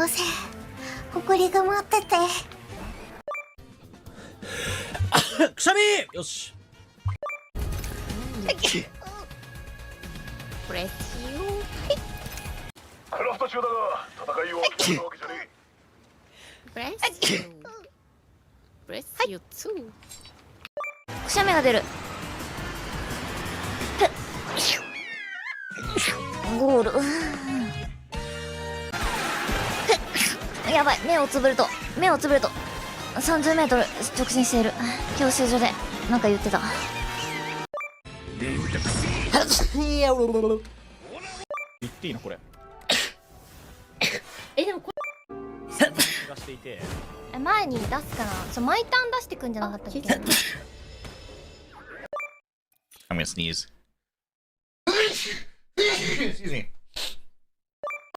ません。誇りが待ってて。くしゃみよし。プレスユー。クラフト中だが戦いを諦めるわけじゃねえ。プレスユー。プレスユー2。くしゃみが出る。ゴール。やばい、目をつぶると30メートル直進している。教習所でなんか言ってた。言っていいのこれ。でもこれがしていてれ前に出すかな。毎ターン出してくんじゃなかったっけ。I'm gonna sneeze. Excuse me.